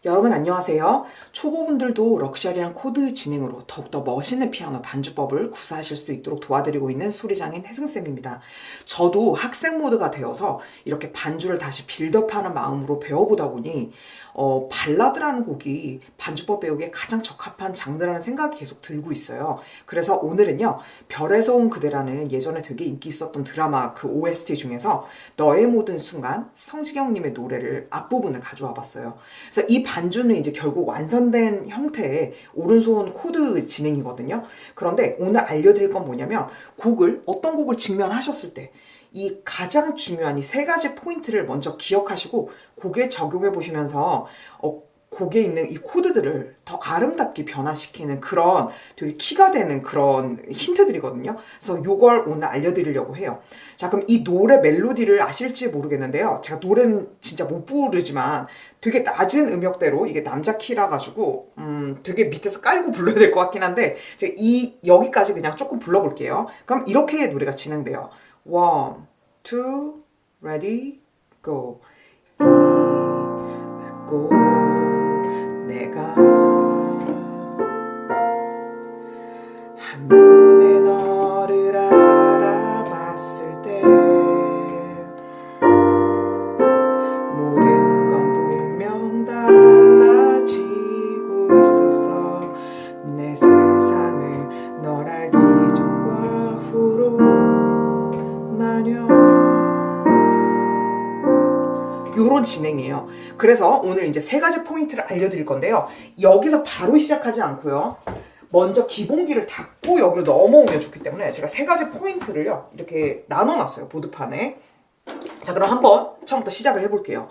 여러분 안녕하세요. 초보분들도 럭셔리한 코드 진행으로 더욱더 멋있는 피아노 반주법을 구사하실 수 있도록 도와드리고 있는 소리장인 혜승쌤입니다. 저도 학생 모드가 되어서 이렇게 반주를 다시 빌드업하는 마음으로 배워보다 보니 발라드라는 곡이 반주법 배우기에 가장 적합한 장르라는 생각이 계속 들고 있어요. 그래서 오늘은요, 별에서 온 그대라는 예전에 되게 인기 있었던 드라마 그 OST 중에서 너의 모든 순간 성시경님의 노래를 앞부분을 가져와 봤어요. 그래서 이 반주는 이제 결국 완성된 형태의 오른손 코드 진행이거든요. 그런데 오늘 알려드릴 건 뭐냐면 어떤 곡을 직면하셨을 때 이 가장 중요한 이 세 가지 포인트를 먼저 기억하시고 곡에 적용해 보시면서 곡에 있는 이 코드들을 더 아름답게 변화시키는 그런 되게 키가 되는 그런 힌트들이거든요. 그래서 이걸 오늘 알려드리려고 해요. 자, 그럼 이 노래 멜로디를 아실지 모르겠는데요. 제가 노래는 진짜 못 부르지만 되게 낮은 음역대로 이게 남자 키라 가지고 되게 밑에서 깔고 불러야 될 것 같긴 한데 제가 여기까지 그냥 조금 불러볼게요. 그럼 이렇게 노래가 진행돼요. 1, 2, ready, go. 고 내가 한눈에 너를 알아봤을 때 모든 건 분명 달라지고 있었어. 내 세상을 널 알기 전과 후로 나뉘어 요런 진행이에요. 그래서 오늘 이제 세 가지 포인트를 알려드릴 건데요. 여기서 바로 시작하지 않고요. 먼저 기본기를 닫고 여기로 넘어오면 좋기 때문에 제가 세 가지 포인트를요. 이렇게 나눠놨어요. 보드판에. 자, 그럼 한번 처음부터 시작을 해볼게요.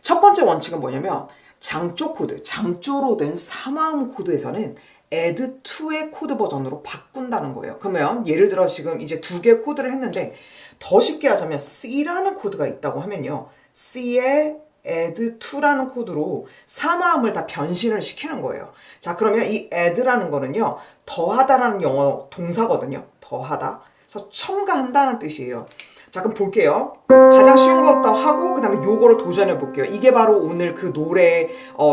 첫 번째 원칙은 뭐냐면 장조 코드, 장조로 된 3화음 코드에서는 add to의 코드 버전으로 바꾼다는 거예요. 그러면 예를 들어 지금 이제 두 개 코드를 했는데 더 쉽게 하자면 C라는 코드가 있다고 하면요. C에 add to라는 코드로 3화음을 다 변신을 시키는 거예요. 자, 그러면 이 add라는 거는요. 더하다라는 영어 동사거든요. 더하다. 그래서 첨가한다는 뜻이에요. 자, 그럼 볼게요. 가장 쉬운 것부터 하고 그 다음에 요거를 도전해 볼게요. 이게 바로 오늘 그 노래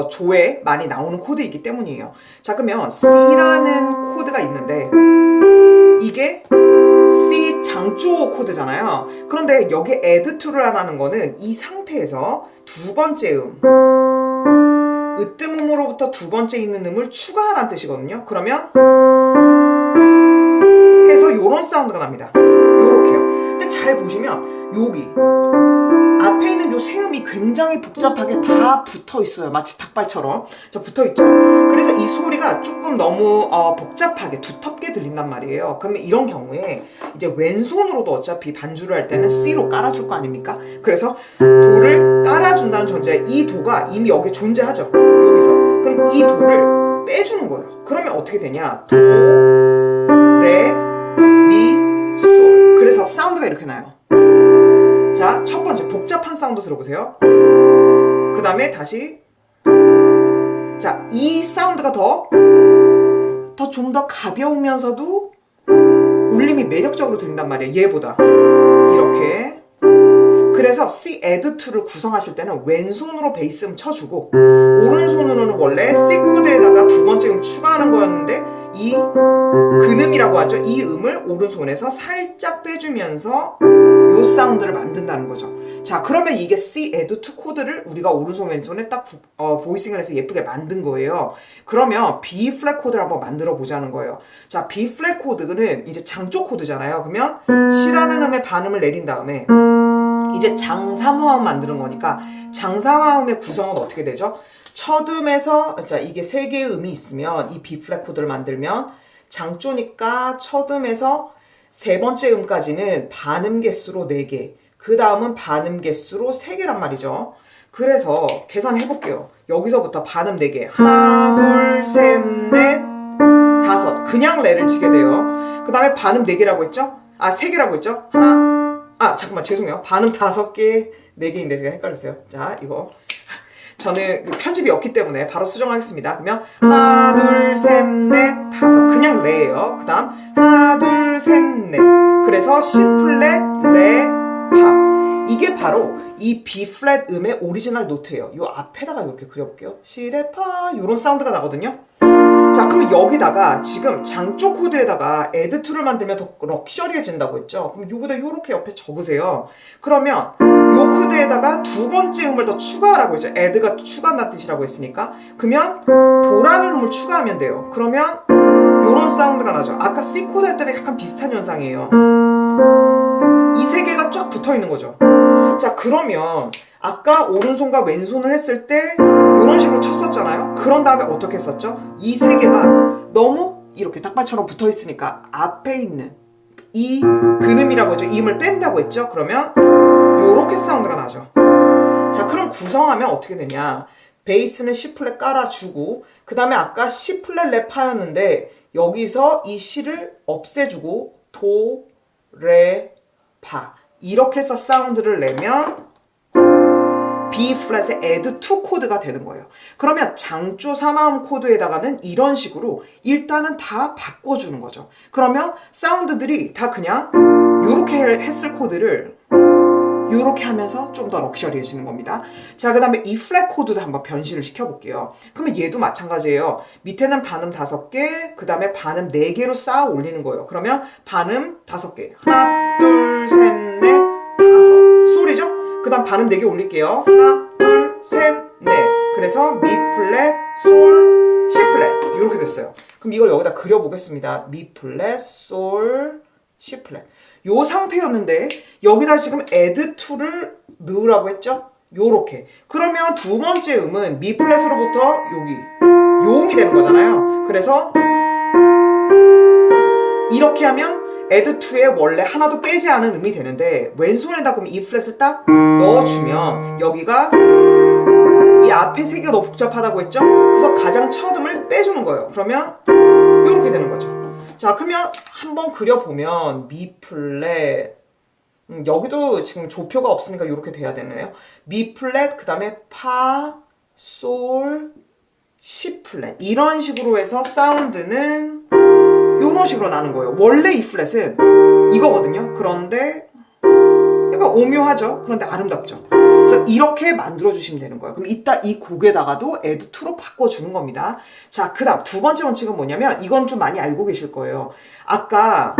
조에 많이 나오는 코드이기 때문이에요. 자, 그러면 C라는 코드가 있는데 이게 C 장조 코드잖아요. 그런데 여기 add to라는 거는 이 상태에서 두 번째 으뜸음으로부터 두 번째 있는 음을 추가하라는 뜻이거든요. 그러면 해서 요런 사운드가 납니다. 요렇게요. 근데 잘 보시면 여기 앞에 있는 요 세 음이 굉장히 복잡하게 다 붙어 있어요. 마치 닭발처럼. 자, 붙어 있죠. 그래서 이 소리가 조금 너무 복잡하게 두텁게 들린단 말이에요. 그러면 이런 경우에 이제 왼손으로도 어차피 반주를 할 때는 C로 깔아줄 거 아닙니까? 그래서 도를 깔아준다는 전제, 이 도가 이미 여기 존재하죠. 여기서. 그럼 이 도를 빼주는 거예요. 그러면 어떻게 되냐? 도, 레, 미, 솔. 그래서 사운드가 이렇게 나요. 자, 첫 번째 복잡한 사운드 들어보세요. 그 다음에 다시. 자, 이 사운드가 좀 더 가벼우면서도 울림이 매력적으로 들린단 말이에요. 얘보다 이렇게. 그래서 C add to를 구성하실 때는 왼손으로 베이스 음 쳐주고 오른손으로는 원래 C 코드에다가 두 번째 음 추가하는 거였는데 이 근음이라고 하죠. 이 음을 오른손에서 살짝 빼주면서 요 사운드를 만든다는 거죠. 자, 그러면 이게 C add to 코드를 우리가 오른손 왼손에 딱 보이싱을 해서 예쁘게 만든 거예요. 그러면 B 플랫 코드를 한번 만들어 보자는 거예요. 자, B 플랫 코드는 이제 장조 코드잖아요. 그러면 C라는 음에 반음을 내린 다음에 이제 장삼화음 만드는 거니까 장삼화음의 구성은 어떻게 되죠? 첫 음에서, 자, 이게 세 개의 음이 있으면 이 B 플랫 코드를 만들면 장조니까 첫 음에서 세 번째 음까지는 반음 개수로 4개, 그 다음은 반음 개수로 3개란 말이죠. 그래서 계산해 볼게요. 여기서부터 반음 4개. 하나, 둘, 셋, 넷, 다섯. 그냥 레를 치게 돼요. 그 다음에 반음 4개라고 했죠? 3개라고 했죠? 잠깐만, 죄송해요. 반음 5개, 4개인데 제가 헷갈렸어요. 자, 이거. 저는 편집이 없기 때문에 바로 수정하겠습니다. 그러면 하나, 둘, 셋, 넷, 다섯. 그냥 레예요. 그 다음 하나, 둘, 셋, 넷. 그래서 C 플랫, 레, 파. 이게 바로 이 B 플랫 음의 오리지널 노트예요. 요 앞에다가 이렇게 그려볼게요. 시레파 요런 사운드가 나거든요. 자, 그러면 여기다가 지금 장조 코드에다가 add to를 만들면 더 럭셔리해진다고 했죠. 그럼 요거다 요렇게 옆에 적으세요. 그러면 요 코드에다가 두 번째 음을 더 추가하라고 했죠. add가 추가한다는 뜻이라고 했으니까. 그러면 도라는 음을 추가하면 돼요. 그러면 요런 사운드가 나죠. 아까 C 코드 할 때는 약간 비슷한 현상이에요. 이 세 개가 쫙 붙어 있는 거죠. 자, 그러면 아까 오른손과 왼손을 했을 때 이런 식으로 쳤었잖아요. 그런 다음에 어떻게 했었죠? 이 세 개가 너무 이렇게 닭발처럼 붙어 있으니까 앞에 있는 이 근음이라고 했죠. 이 음을 뺀다고 했죠. 그러면 요렇게 사운드가 나죠. 자, 그럼 구성하면 어떻게 되냐? 베이스는 C 플랫 깔아주고 그 다음에 아까 C 플랫 레파였는데 여기서 이 C를 없애주고 도, 레, 파 이렇게 해서 사운드를 내면 B 플랫의 add to 코드가 되는 거예요. 그러면 장조 3화음 코드에다가는 이런 식으로 일단은 다 바꿔주는 거죠. 그러면 사운드들이 다 그냥 요렇게 했을 코드를 요렇게 하면서 좀 더 럭셔리해지는 겁니다. 자, 그 다음에 이 플랫 코드도 한번 변신을 시켜볼게요. 그러면 얘도 마찬가지예요. 밑에는 반음 5개, 그 다음에 반음 4개로 쌓아 올리는 거예요. 그러면 반음 5개. 하나, 둘, 셋, 넷, 다섯. 솔이죠? 그 다음 반음 4개 올릴게요. 하나, 둘, 셋, 넷. 그래서 미 플랫, 솔, C 플랫. 이렇게 됐어요. 그럼 이걸 여기다 그려보겠습니다. 미 플랫, 솔, C 플랫. 요 상태였는데 여기다 지금 add to를 넣으라고 했죠? 요렇게. 그러면 두 번째 음은 미 플랫으로부터 여기 요 음이 되는 거잖아요. 그래서 이렇게 하면 add to에 원래 하나도 빼지 않은 음이 되는데 왼손에다 그럼 이 플랫을 딱 넣어주면 여기가 이 앞에 세 개가 너무 복잡하다고 했죠? 그래서 가장 첫 음을 빼주는 거예요. 그러면 요렇게 되는 거죠. 자, 그러면 한번 그려보면 미 플랫 여기도 지금 조표가 없으니까 이렇게 돼야 되네요. 미 플랫 그 다음에 파, 솔, C 플랫 이런 식으로 해서 사운드는 이런 식으로 나는 거예요. 원래 이 플랫은 이거거든요. 그런데 약간 오묘하죠. 그런데 아름답죠. 그래서 이렇게 만들어주시면 되는 거예요. 그럼 이따 이 곡에다가도 add to로 바꿔주는 겁니다. 자, 그 다음 두 번째 원칙은 뭐냐면 이건 좀 많이 알고 계실 거예요. 아까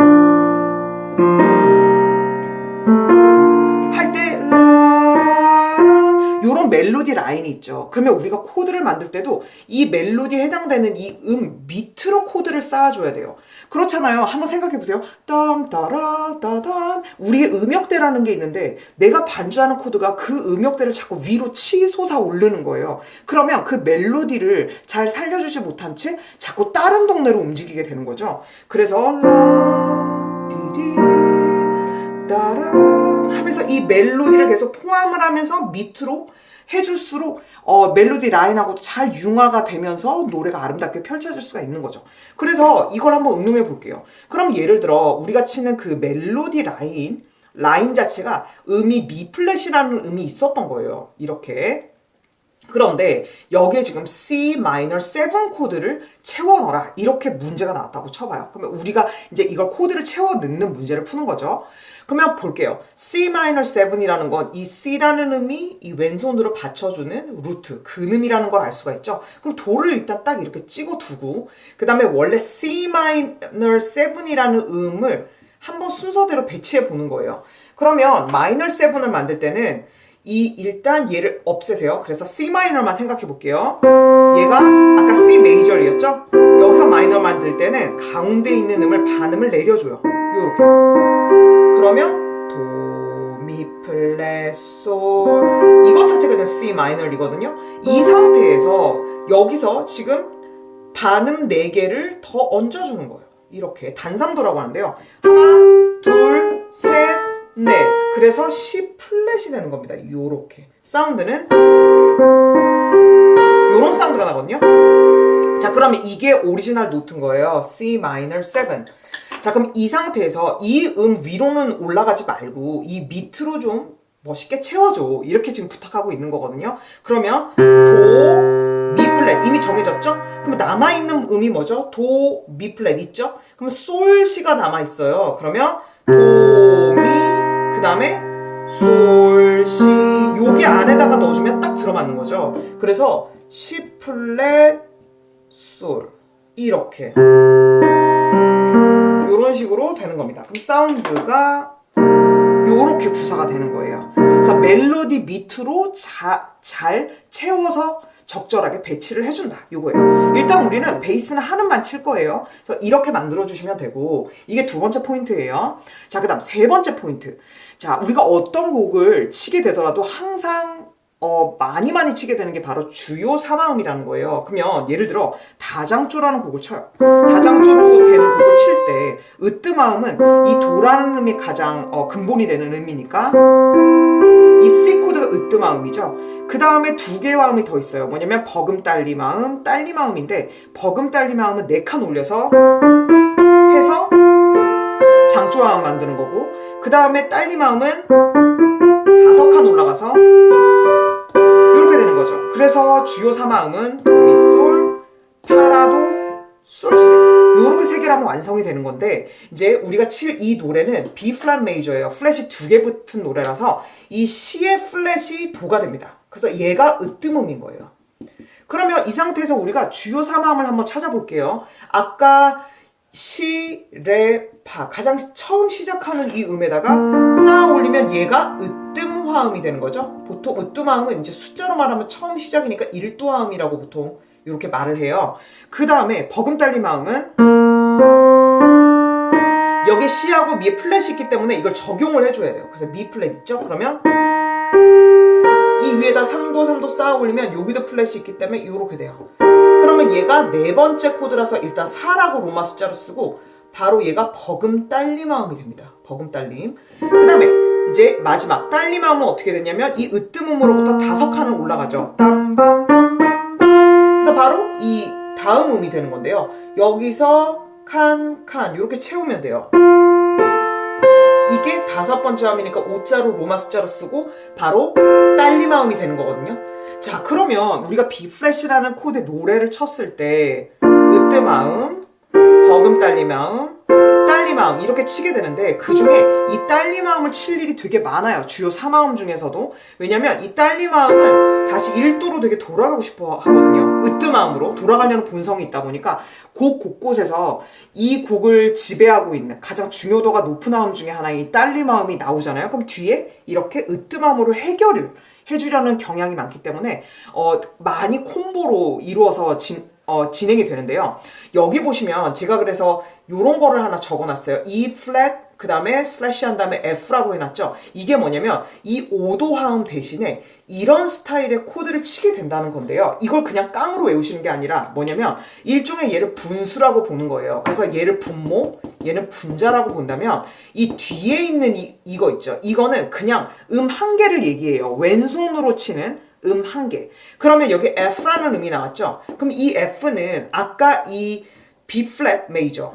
할 때 요런 멜로디 라인이 있죠. 그러면 우리가 코드를 만들 때도 이 멜로디에 해당되는 이 밑으로 코드를 쌓아줘야 돼요. 그렇잖아요. 한번 생각해보세요. 땀 따라 따단 우리의 음역대라는 게 있는데 내가 반주하는 코드가 그 음역대를 자꾸 위로 치솟아 오르는 거예요. 그러면 그 멜로디를 잘 살려주지 못한 채 자꾸 다른 동네로 움직이게 되는 거죠. 그래서 디디 따라 하면서 이 멜로디를 계속 포함을 하면서 밑으로 해줄수록 멜로디 라인하고도 잘 융화가 되면서 노래가 아름답게 펼쳐질 수가 있는 거죠. 그래서 이걸 한번 응용해 볼게요. 그럼 예를 들어 우리가 치는 그 멜로디 라인 자체가 음이 미 플랫이라는 음이 있었던 거예요. 이렇게. 그런데 여기에 지금 C 마이너 7 코드를 채워 넣어라 이렇게 문제가 나왔다고 쳐봐요. 그러면 우리가 이제 이걸 코드를 채워 넣는 문제를 푸는 거죠. 그러면 볼게요. C 마이너 7이라는 건 이 C라는 음이 이 왼손으로 받쳐주는 루트, 근음이라는 걸 알 수가 있죠. 그럼 도를 일단 딱 이렇게 찍어두고 그 다음에 원래 C 마이너 7이라는 음을 한번 순서대로 배치해 보는 거예요. 그러면 마이너 7을 만들 때는 일단 얘를 없애세요. 그래서 C 마이너만 생각해 볼게요. 얘가 아까 C 메이저였죠? 여기서 마이너 만들 때는 가운데 있는 음을 반음을 내려줘요. 요렇게. 그러면 도, 미, 플랫, 솔 이것 자체가 지금 C 마이너이거든요. 이 상태에서 여기서 지금 반음 4개를 더 얹어주는 거예요. 이렇게 단상도라고 하는데요. 하나, 둘, 셋, 넷. 그래서 C 플랫이 되는 겁니다. 요렇게. 사운드는 요런 사운드가 나거든요. 자, 그러면 이게 오리지널 노트인 거예요. C 마이너 7. 자, 그럼 이 상태에서 이 위로는 올라가지 말고 이 밑으로 좀 멋있게 채워줘. 이렇게 지금 부탁하고 있는 거거든요. 그러면 도, 미 플랫 이미 정해졌죠? 그럼 남아있는 음이 뭐죠? 도, 미 플랫 있죠? 그럼 솔, 시가 남아있어요. 그러면 도, 미, 그 다음에 솔, 시 여기 안에다가 넣어주면 딱 들어맞는 거죠. 그래서 시 플랫, 솔 이렇게 이런 식으로 되는 겁니다. 그럼 사운드가 요렇게 구사가 되는 거예요. 그래서 멜로디 밑으로 잘 채워서 적절하게 배치를 해준다. 요거예요. 일단 우리는 베이스는 한음만 칠 거예요. 그래서 이렇게 만들어주시면 되고, 이게 두 번째 포인트예요. 자, 그 다음 세 번째 포인트. 자, 우리가 어떤 곡을 치게 되더라도 항상 많이 치게 되는 게 바로 주요 3화음이라는 거예요. 그러면 예를 들어 다장조라는 곡을 쳐요. 다장조로 된 곡을 칠 때 으뜸화음은 이 도라는 음이 가장 근본이 되는 음이니까 이 C 코드가 으뜸화음이죠. 그 다음에 두 개의 화음이 더 있어요. 뭐냐면 버금딸리마음, 딸리마음인데 버금딸리마음은 4칸 올려서 해서 장조화음 만드는 거고, 그 다음에 딸리마음은 5칸 올라가서 이렇게 되는 거죠. 그래서 주요 3화음은 도미솔, 파라도, 솔시 요렇게 3개로 하면 완성이 되는 건데, 이제 우리가 칠 이 노래는 B 플랫 메이저예요. 플랫이 2개 붙은 노래라서 이 C의 플랫이 도가 됩니다. 그래서 얘가 으뜸음인 거예요. 그러면 이 상태에서 우리가 주요 3화음을 한번 찾아볼게요. 아까 시, 레, 파 가장 처음 시작하는 이 음에다가 쌓아 올리면 얘가 으뜸화음이 되는 거죠. 보통 으뜸화음은 이제 숫자로 말하면 처음 시작이니까 1도화음이라고 보통 이렇게 말을 해요. 그 다음에 버금딸리마음은 여기 C하고 미의 플랫이 있기 때문에 이걸 적용을 해줘야 돼요. 그래서 미 플랫 있죠? 그러면 이 위에다 3도 3도 쌓아 올리면 여기도 플랫이 있기 때문에 이렇게 돼요. 그러면 얘가 4번째 코드라서 일단 4라고 로마 숫자로 쓰고 바로 얘가 버금딸리마음이 됩니다. 버금딸림. 그 다음에 이제 마지막 딸리마음은 어떻게 되냐면 이 으뜸음으로부터 5칸을 올라가죠. 땀밤밤밤밤. 그래서 바로 이 다음 음이 되는 건데요. 여기서 칸 이렇게 채우면 돼요. 이게 5번째 음이니까 5자로 로마 숫자로 쓰고 바로 딸리마음이 되는 거거든요. 자, 그러면 우리가 B 플랫이라는 코드의 노래를 쳤을 때 으뜸마음, 버금딸리마음, 딸리마음 이렇게 치게 되는데, 그 중에 이 딸리마음을 칠 일이 되게 많아요. 주요 3화음 중에서도. 왜냐면 이 딸리마음은 다시 1도로 되게 돌아가고 싶어 하거든요. 으뜸마음으로 돌아가려는 본성이 있다 보니까 곡 곳곳에서 이 곡을 지배하고 있는 가장 중요도가 높은 화음 중에 하나인 이 딸리마음이 나오잖아요. 그럼 뒤에 이렇게 으뜸마음으로 해결을 해주려는 경향이 많기 때문에 많이 콤보로 이루어서 진행이 되는데요. 여기 보시면 제가 그래서 요런 거를 하나 적어놨어요. E 플랫 그 다음에 슬래시 한 다음에 F라고 해놨죠. 이게 뭐냐면 이 5도 화음 대신에 이런 스타일의 코드를 치게 된다는 건데요. 이걸 그냥 깡으로 외우시는 게 아니라 뭐냐면 일종의 얘를 분수라고 보는 거예요. 그래서 얘를 분모, 얘는 분자라고 본다면 이 뒤에 있는 이거 있죠. 이거는 그냥 한 개를 얘기해요. 왼손으로 치는 한 개. 그러면 여기 F라는 음이 나왔죠. 그럼 이 F는 아까 이 B 플랫 메이저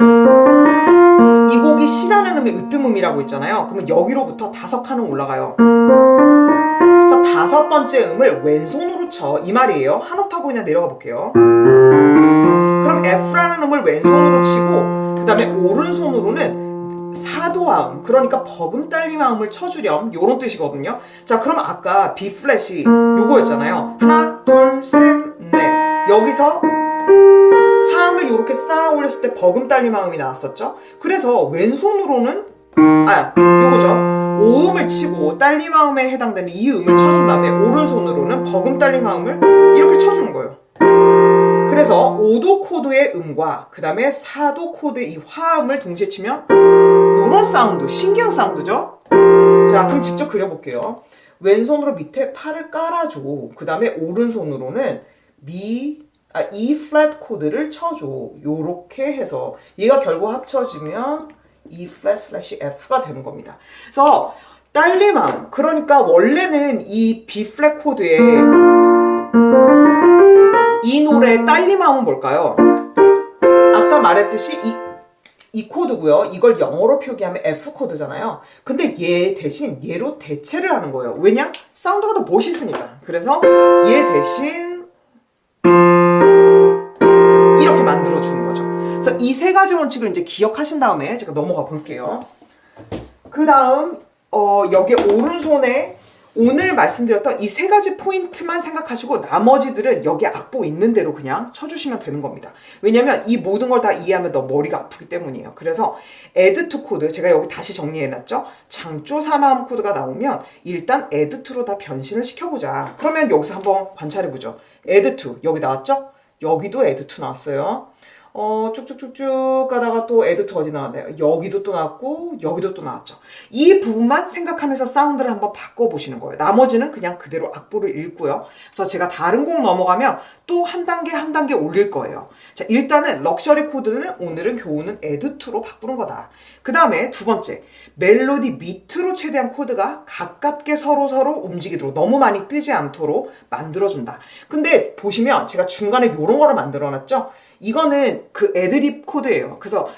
이 곡이 C라는 음의 으뜸음이라고 했잖아요. 그러면 여기로부터 5칸은 올라가요. 그래서 5번째 음을 왼손으로 쳐. 이 말이에요. 한 옥타브 그냥 내려가 볼게요. 그럼 F라는 음을 왼손으로 치고 그 다음에 오른손으로는 4도화음, 그러니까 버금딸리마음을 쳐주렴, 요런 뜻이거든요. 자, 그럼 아까 B 플랫이 요거였잖아요. 하나, 둘, 셋, 넷. 여기서 화음을 이렇게 쌓아 올렸을 때 버금딸리마음이 나왔었죠. 그래서 왼손으로는 요거죠. 5음을 치고 딸리마음에 해당되는 이 음을 쳐준 다음에 오른손으로는 버금딸리마음을 이렇게 쳐주는 거예요. 그래서 5도 코드의 음과 그 다음에 4도 코드의 이 화음을 동시에 치면 요런 사운드, 신기한 사운드죠. 자, 그럼 직접 그려볼게요. 왼손으로 밑에 팔을 깔아주고 그 다음에 오른손으로는 E 플랫 코드를 쳐줘. 요렇게 해서 얘가 결국 합쳐지면 E 플랫 슬래시 F가 되는 겁니다. 그래서 딸리마음, 그러니까 원래는 이 B 플랫 코드의 이 노래의 딸리마음은 뭘까요? 아까 말했듯이 이 코드고요. 이걸 영어로 표기하면 F 코드잖아요. 근데 얘 대신 얘로 대체를 하는 거예요. 왜냐? 사운드가 더 멋있으니까. 그래서 얘 대신 이렇게 만들어주는 거죠. 그래서 이 3가지 원칙을 이제 기억하신 다음에 제가 넘어가 볼게요. 그 다음 여기 오른손에 오늘 말씀드렸던 이 세 가지 포인트만 생각하시고 나머지들은 여기 악보 있는 대로 그냥 쳐주시면 되는 겁니다. 왜냐면 이 모든 걸 다 이해하면 너 머리가 아프기 때문이에요. 그래서 add to 코드 제가 여기 다시 정리해놨죠. 장조 사마음 코드가 나오면 일단 add to로 다 변신을 시켜보자. 그러면 여기서 한번 관찰해보죠. add to 여기 나왔죠? 여기도 add to 나왔어요. 쭉쭉쭉쭉 가다가 또 add to 어디 나왔나요? 여기도 또 나왔고 여기도 또 나왔죠. 이 부분만 생각하면서 사운드를 한번 바꿔보시는 거예요. 나머지는 그냥 그대로 악보를 읽고요. 그래서 제가 다른 곡 넘어가면 또 한 단계 한 단계 올릴 거예요. 자, 일단은 럭셔리 코드는 오늘은 교훈은 add to로 바꾸는 거다. 그 다음에 두 번째, 멜로디 밑으로 최대한 코드가 가깝게 서로 움직이도록 너무 많이 뜨지 않도록 만들어준다. 근데 보시면 제가 중간에 이런 거를 만들어놨죠? 이거는 그 애드립 코드예요. 그래서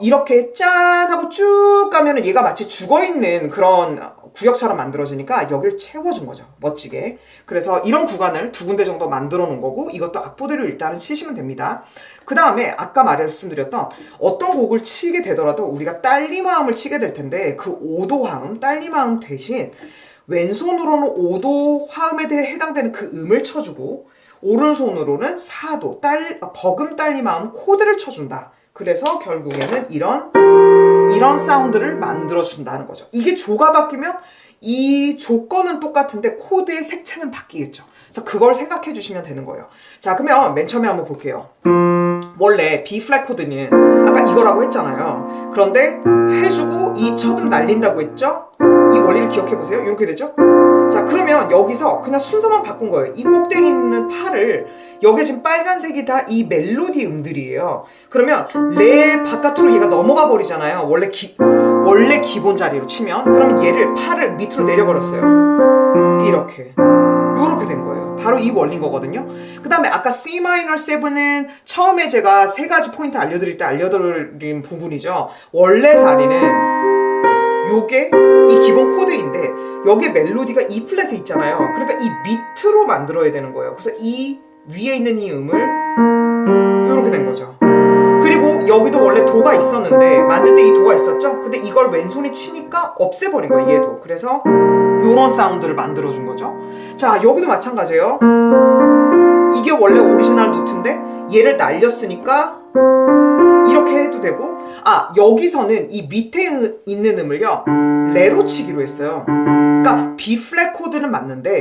이렇게 짠 하고 쭉 가면은 얘가 마치 죽어있는 그런 구역처럼 만들어지니까 여기를 채워준 거죠. 멋지게. 그래서 이런 구간을 두 군데 정도 만들어 놓은 거고 이것도 악보대로 일단은 치시면 됩니다. 그 다음에 아까 말씀드렸던 어떤 곡을 치게 되더라도 우리가 딸리마음을 치게 될 텐데 그 5도 화음, 딸리마음 대신 왼손으로는 5도 화음에 대해 해당되는 그 음을 쳐주고 오른손으로는 4도 버금 딸리마음 코드를 쳐준다. 그래서 결국에는 이런 사운드를 만들어준다는 거죠. 이게 조가 바뀌면 이 조건은 똑같은데 코드의 색채는 바뀌겠죠. 그래서 그걸 생각해 주시면 되는 거예요. 자, 그러면 맨 처음에 한번 볼게요. 원래 B 플랫 코드는 아까 이거라고 했잖아요. 그런데 해주고 이 첫음 날린다고 했죠? 이 원리를 기억해 보세요. 이렇게 되죠? 자, 그러면 여기서 그냥 순서만 바꾼 거예요. 이 꼭대기 있는 파를 여기 지금 빨간색이 다 이 멜로디 음들이에요. 그러면 레 바깥으로 얘가 넘어가 버리잖아요. 원래 기본 자리로 치면 그러면 얘를 파를 밑으로 내려버렸어요. 이렇게 된 거예요. 바로 이 원리인 거거든요. 그 다음에 아까 C 마이너 7은 처음에 제가 세 가지 포인트 알려드릴 때 알려드린 부분이죠. 원래 자리는 요게 이 기본 코드인데 여기에 멜로디가 E 플랫에 있잖아요. 그러니까 이 밑으로 만들어야 되는 거예요. 그래서 이 위에 있는 이 음을 이렇게 된 거죠. 그리고 여기도 원래 도가 있었는데 만들 때 이 도가 있었죠? 근데 이걸 왼손이 치니까 없애버린 거예요. 얘도. 그래서 요런 사운드를 만들어준 거죠. 자, 여기도 마찬가지예요. 이게 원래 오리지널 노트인데 얘를 날렸으니까 이렇게 해도 되고 여기서는 이 밑에 있는 음을요 레로 치기로 했어요. 그러니까 B 플랫 코드는 맞는데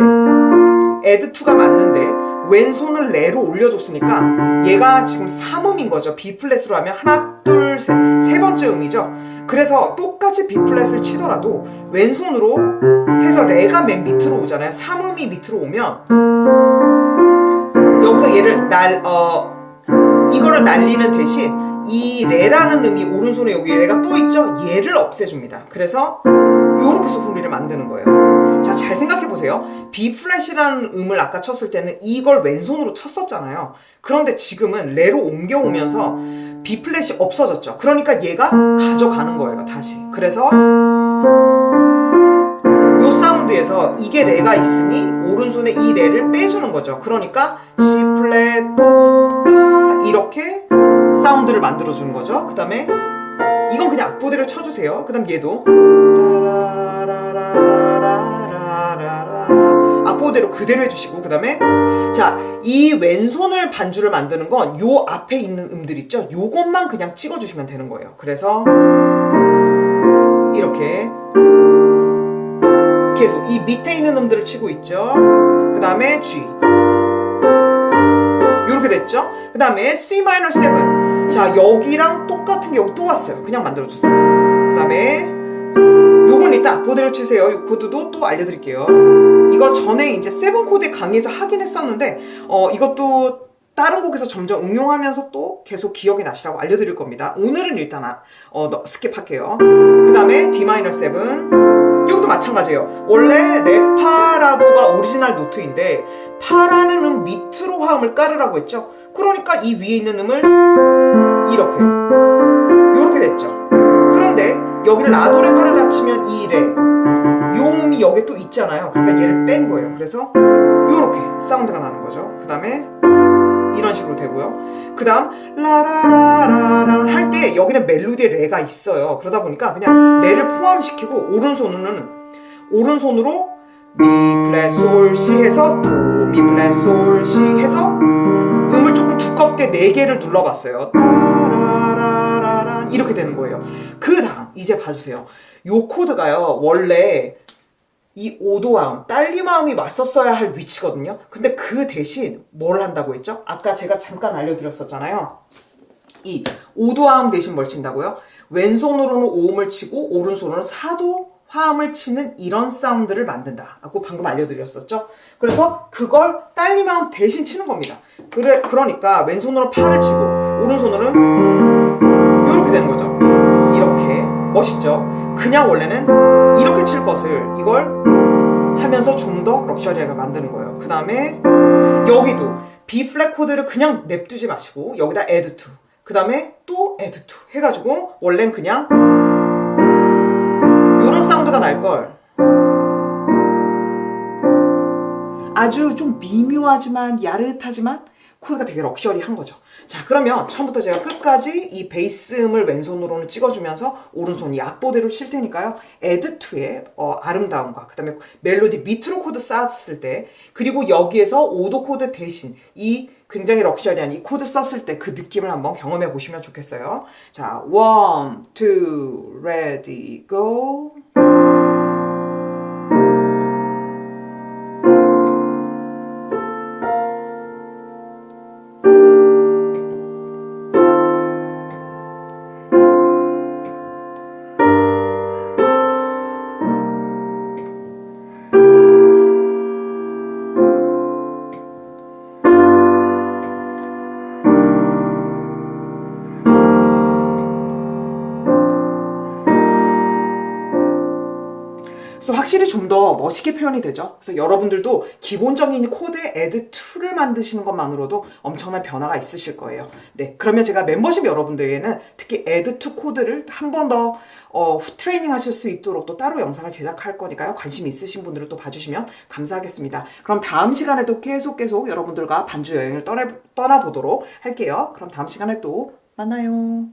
add to가 맞는데 왼손을 레로 올려줬으니까 얘가 지금 3음인 거죠. B 플랫으로 하면 하나 둘 셋 세 번째 음이죠. 그래서 똑같이 B 플랫을 치더라도 왼손으로 해서 레가 맨 밑으로 오잖아요. 3음이 밑으로 오면 여기서 얘를 이거를 날리는 대신 이 레라는 음이 오른손에 여기 레가 또 있죠? 얘를 없애줍니다. 그래서 요렇게 소리를 만드는 거예요. 자, 잘 생각해보세요. B 플랫이라는 음을 아까 쳤을 때는 이걸 왼손으로 쳤었잖아요. 그런데 지금은 레로 옮겨오면서 B 플랫이 없어졌죠. 그러니까 얘가 가져가는 거예요, 다시. 그래서 요 사운드에서 이게 레가 있으니 오른손에 이 레를 빼주는 거죠. 그러니까 C 플랫, 도, 파 이렇게 사운드를 만들어주는 거죠. 그 다음에 이건 그냥 악보대로 쳐주세요. 그 다음 얘도 악보대로 그대로 해주시고 그 다음에 자, 이 왼손을 반주를 만드는 건 요 앞에 있는 음들 있죠? 요것만 그냥 찍어주시면 되는 거예요. 그래서 이렇게 계속 이 밑에 있는 음들을 치고 있죠. 그 다음에 G 요렇게 됐죠? 그 다음에 C 마이너 7 자, 여기랑 똑같은 게 여기 또 왔어요. 그냥 만들어줬어요. 그 다음에 요건 일단 악보대로 치세요. 이 코드도 또 알려드릴게요. 이거 전에 이제 7 코드 강의에서 하긴 했었는데 이것도 다른 곡에서 점점 응용하면서 또 계속 기억이 나시라고 알려드릴 겁니다. 오늘은 일단 스킵할게요. 그 다음에 D 마이너 7 여기도 마찬가지예요. 원래 레파라도가 오리지널 노트인데 파라는 음 밑으로 화음을 깔으라고 했죠. 그러니까 이 위에 있는 음을 요렇게 됐죠. 그런데 여기를 라도레파를 다 치면 이 레, 요 음이 여기 또 있잖아요. 그러니까 얘를 뺀 거예요. 그래서 요렇게 사운드가 나는 거죠. 그 다음에 이런 식으로 되고요. 그 다음 라라라라라 할 때 여기는 멜로디에 레가 있어요. 그러다 보니까 그냥 레를 포함시키고 오른손으로 미 플랫 솔 시 해서 도 미 플랫 솔 시 해서 음을 조금 두껍게 4개를 눌러봤어요. 따라라라라 이렇게 되는 거예요. 그 다음 이제 봐주세요. 요 코드가요 원래 이 오도화음, 딸리마음이 왔었어야 할 위치거든요. 근데 그 대신 뭘 한다고 했죠? 아까 제가 잠깐 알려드렸었잖아요. 이 오도화음 대신 뭘 친다고요? 왼손으로는 오음을 치고 오른손으로는 사도 화음을 치는 이런 사운드를 만든다 라고 방금 알려드렸었죠. 그래서 그걸 딸리마음 대신 치는 겁니다. 그러니까 왼손으로 파를 치고 오른손으로는 이렇게 되는 거죠. 이렇게 멋있죠. 그냥 원래는 이렇게 칠 것을 이걸 하면서 좀 더 럭셔리하게 만드는 거예요. 그 다음에 여기도 B 플랫 코드를 그냥 냅두지 마시고 여기다 add to 그 다음에 또 add to 해가지고 원래는 그냥 이런 사운드가 날걸 아주 좀 미묘하지만 야릇하지만 코드가 되게 럭셔리한 거죠. 자, 그러면 처음부터 제가 끝까지 이 베이스음을 왼손으로는 찍어주면서 오른손이 악보대로 칠 테니까요. add to의 아름다움과 그 다음에 멜로디 밑으로 코드 쌓았을 때 그리고 여기에서 5도 코드 대신 이 굉장히 럭셔리한 이 코드 썼을 때 그 느낌을 한번 경험해 보시면 좋겠어요. 자, 1, 2, ready, go. 그래서 확실히 좀 더 멋있게 표현이 되죠. 그래서 여러분들도 기본적인 코드에 add to를 만드시는 것만으로도 엄청난 변화가 있으실 거예요. 네, 그러면 제가 멤버십 여러분들에게는 특히 add to 코드를 한 번 더 트레이닝 하실 수 있도록 또 따로 영상을 제작할 거니까요. 관심 있으신 분들은 또 봐주시면 감사하겠습니다. 그럼 다음 시간에도 계속 여러분들과 반주 여행을 떠나보도록 할게요. 그럼 다음 시간에 또 만나요.